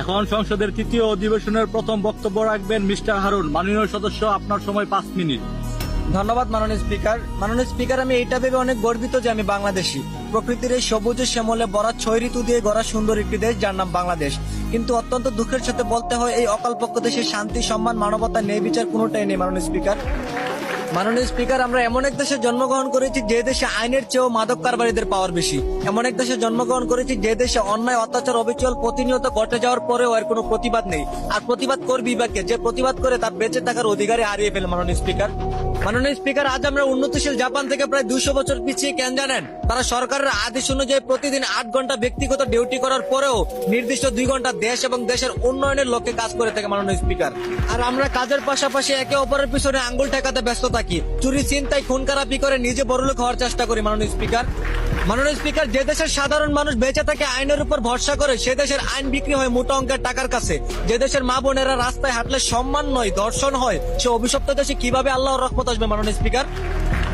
এখন সংসদের তৃতীয় অধিবেশনের প্রথম বক্তব্য রাখবেন মিস্টার হারুন। মাননীয় সদস্য, আপনার সময় 5 মিনিট। ধন্যবাদ মাননীয় স্পিকার। মাননীয় স্পিকার, আমি এইটা ভেবে অনেক গর্বিত যে আমি বাংলাদেশী। প্রকৃতির এই সবুজ শ্যামলে ভরা 6 ঋতু দিয়ে গড়া সুন্দর একটি দেশ, যার নাম বাংলাদেশ। কিন্তু অত্যন্ত দুঃখের সাথে বলতে হয়, এই অকালপক্ষ দেশে শান্তি, সম্মান, মানবতা, ন্যায় বিচার কোনোটাই নেই মাননীয় স্পিকার। মাননীয় স্পিকার, আমরা এমন এক দেশে জন্মগ্রহণ করেছি যে দেশে আইনের চেয়েও মাদক কারবারিদের পাওয়ার বেশি। এমন এক দেশে জন্মগ্রহণ করেছি যে দেশে অন্যায়, অত্যাচার, অবিচল প্রতিনিয়ত ঘটে যাওয়ার পরেও এর কোনো প্রতিবাদ নেই। আর প্রতিবাদ করবি বা কে? যে প্রতিবাদ করে তার বেঁচে থাকার অধিকারই হারিয়ে ফেলে মাননীয় স্পিকার। মাননীয় স্পিকার, আজ আমরা উন্নতিশীল জাপান থেকে প্রায় 200 বছর পিছিয়ে কেন জানেন? তারা সরকারের আদেশ অনুযায়ী প্রতিদিন 8 ঘন্টা ব্যক্তিগত ডিউটি করার পরেও নির্দিষ্ট 2 ঘন্টা দেশ এবং দেশের উন্নয়নের লক্ষ্যে কাজ করে থাকে মাননীয় স্পিকার। আর আমরা কাজের পাশাপাশি একে অপরের পিছনে আঙ্গুল ঠেকাতে ব্যস্ত থাকি, চুরি, ছিনতাই, খুন খারাপি করে নিজে বড়লোক হওয়ার চেষ্টা করি মাননীয় স্পিকার। মাননীয় স্পিকার, যে দেশের সাধারণ মানুষ বেঁচে থাকে আইনের উপর ভরসা করে, সে দেশের আইন বিক্রি হয় মোটা অঙ্কের টাকার কাছে। যে দেশের মা বোনেরা রাস্তায় হাঁটলে সম্মান নয় ধর্ষণ হয়, সে অভিশপ্ত দেশে কিভাবে আল্লাহর রহমত আসবে মাননীয় স্পিকার?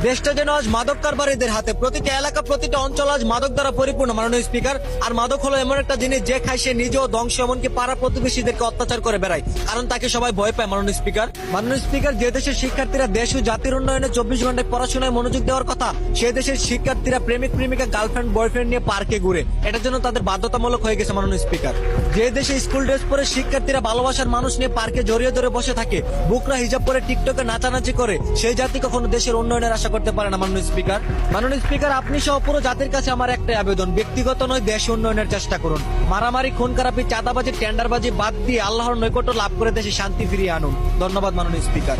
দেশটা যেন আজ মাদক কারবারিদের হাতে। প্রতিটা এলাকা, প্রতিটা অঞ্চল আজ মাদক দ্বারা পরিপূর্ণ মাননীয় স্পিকার। আর মাদক হলো এমন একটা জিনিস, যে খায় সে নিজেও ধ্বংস, এমনকি পাড়া প্রতিবেশীদেরকে অত্যাচার করে বেড়ায়, কারণ তাকে সবাই ভয় পায় মাননীয় স্পিকার। মাননীয় স্পিকার, যে দেশের শিক্ষার্থীরা দেশ ও জাতির উন্নয়নে 24 ঘন্টায় পড়াশোনায় মনোযোগ দেওয়ার কথা, সে দেশের শিক্ষার্থীরা প্রেমিক প্রেমিকা, গার্লফ্রেন্ড বয়ফ্রেন্ড নিয়ে পার্কে ঘুরে। এটার জন্য তাদের বাধ্যতামূলক হয়ে গেছে মাননীয় স্পিকার। যে দেশে স্কুল ড্রেস পরে শিক্ষার্থীরা ভালোবাসার মানুষ নিয়ে পার্কে জড়িয়ে ধরে বসে থাকে, বুকরা হিজাব পরে টিকটকে নাচানাচি করে, সেই জাতি কখনো দেশের উন্নয়নের আশা করতে পারে না মাননীয় স্পিকার। মাননীয় স্পিকার, আপনি সহ পুরো জাতির কাছে আমার একটাই আবেদন, ব্যক্তিগত নয়, দেশ উন্নয়নের চেষ্টা করুন। মারামারি, খুন খারাপি, চাঁদাবাজি, টেন্ডারবাজি বাদ দিয়ে আল্লাহর নৈকট্য লাভ করে দেশে শান্তি ফিরিয়ে আনুন। ধন্যবাদ মাননীয় স্পিকার।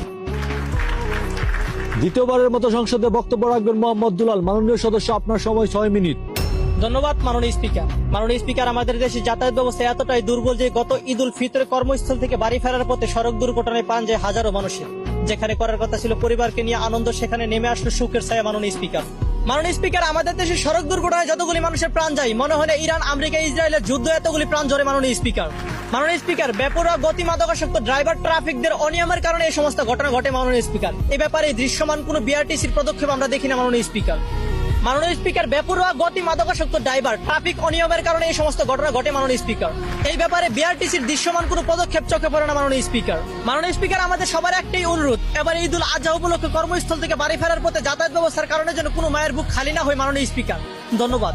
দ্বিতীয়বারের মতো সংসদে বক্তব্য রাখবেন মোহাম্মদ দুলাল। মাননীয় সদস্য, আপনার সময় 6 মিনিট। ধন্যবাদ মাননীয় স্পিকার। মাননীয় স্পিকার, আমাদের দেশে যাতায়াত ব্যবস্থা এতটাই দুর্বল যে গত ঈদ উল ফিতরে কর্মস্থল থেকে বাড়ি ফেরার পথে সড়ক দুর্ঘটনায় প্রাণ যায় হাজারো মানুষের। যেখানে করার কথা ছিল পরিবারকে নিয়ে আনন্দ, সেখানে নেমে আসলো সুখের ছায়া মাননীয় স্পিকার। মাননীয় স্পিকার, আমাদের দেশে সড়ক দুর্ঘটনায় যতগুলি মানুষের প্রাণ যায়, মনে হলে ইরান, আমেরিকা, ইসরায়েলের যুদ্ধ এতগুলি প্রাণ ঝরে মাননীয় স্পিকার। মাননীয় স্পিকার, বেপরোয়া গতি, মাদকাসক্ত ড্রাইভার, ট্রাফিকদের অনিয়মের কারণে এই সমস্ত ঘটনা ঘটে মাননীয় স্পিকার। এই ব্যাপারে দৃশ্যমান কোনো বিআরটিসির পদক্ষেপ আমরা দেখি না মাননীয় স্পিকার। মাননীয় স্পিকার, বেপরোয়া গতি, মাদকাসক্ত ড্রাইভার, ট্রাফিক অনিয়মের কারণে এই সমস্ত ঘটনা ঘটে মাননীয় স্পিকার। এই ব্যাপারে বিআরটিসির দৃশ্যমান কোনো পদক্ষেপ চোখে পড়ে না মাননীয় স্পিকার। মাননীয় স্পিকার, আমাদের সবার একটাই অনুরোধ, এবার ঈদ উল আজহা উপলক্ষে কর্মস্থল থেকে বাড়ি ফেরার পথে যাতায়াত ব্যবস্থার কারণে যেন কোনো মায়ের বুক খালি না হয় মাননীয় স্পিকার। ধন্যবাদ।